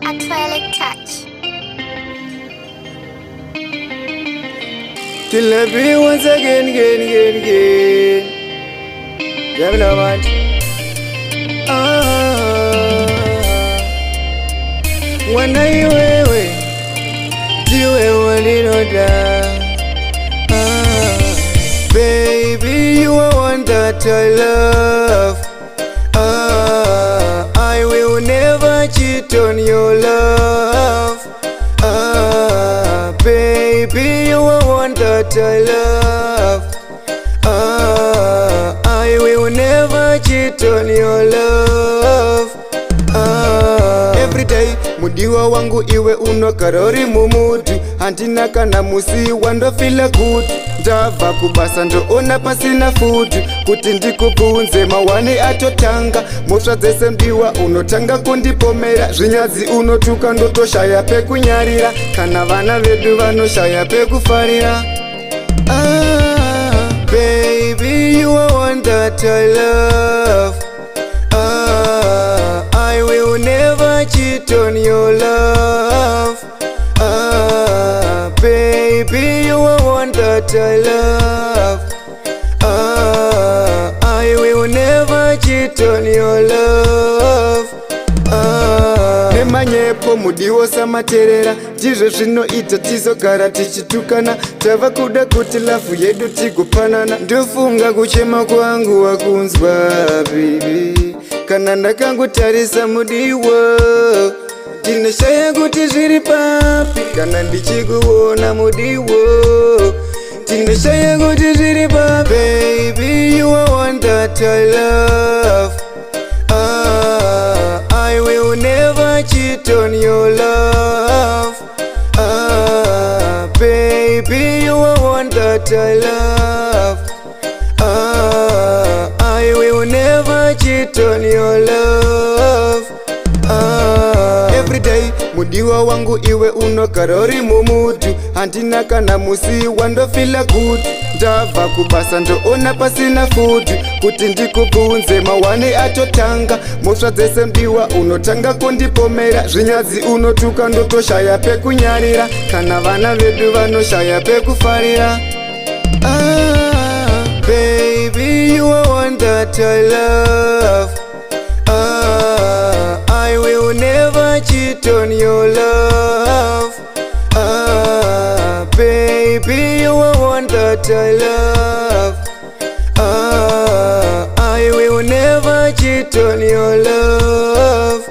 Acrylic touch. To love you once again, again. Devil want. When I away, you want it all down. Baby, you are one that I love. I will never cheat on your love. Baby, you are one that I love. I will never cheat on your love. Every day, mudiwa wangu iwe uno karori mumudu. Handina kana musi wando feel good. Ndava kubasa ndo ona pasina food. Kuti ndikubvunze mawani atotanga. Mosva dzese mbiwa unotanga kundipomera. Zvinyazi unotuka ndotoshaya pekunyarira. Kana vana vedu vanoshaya pekufarira. Baby, you are one that I love. I will never cheat on your love. Baby, you are one that I love. I will never cheat on your love. Nemanyepo mudiwo samaterera. Ndizvo zvinoita tizogara tichitukana. Tava kuda kuti lafu yedu tigopanana. Ndofunga kuchema kwangu wakunzwa baby. Kana ndakangotarisa mudiwo ndinoshaya kuti zviri papi. Kana ndichikuona mudiwo ndinoshaya kuti zviri papi. Baby, you are one that I love. I will never cheat on your love. Baby, you are one that I love. I will never cheat on your love. Every day, mudiwa wangu iwe uno karori mumudu. Handina kana musi wando feel good. Ndava kubasa ndo ona pasina food. Kuti ndikubvunze mawani atotanga. Mosva dzese mbiwa unotanga kundipomera. Zvinyazi unotuka ndotoshaya pekunyarira. Kana vana vedu vanoshaya pekufarira. Baby, you are one that I love. I will never cheat on your love. Baby, you are one that I love. I will never cheat on your love.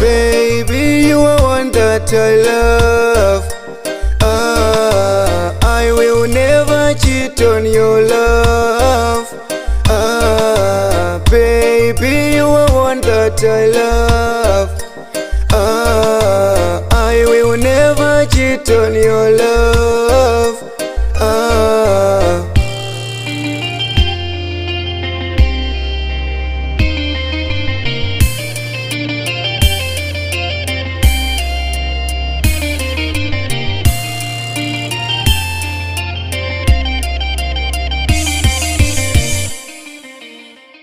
Baby, you are one that I love. I will never cheat on your love. Baby, you are one that I love.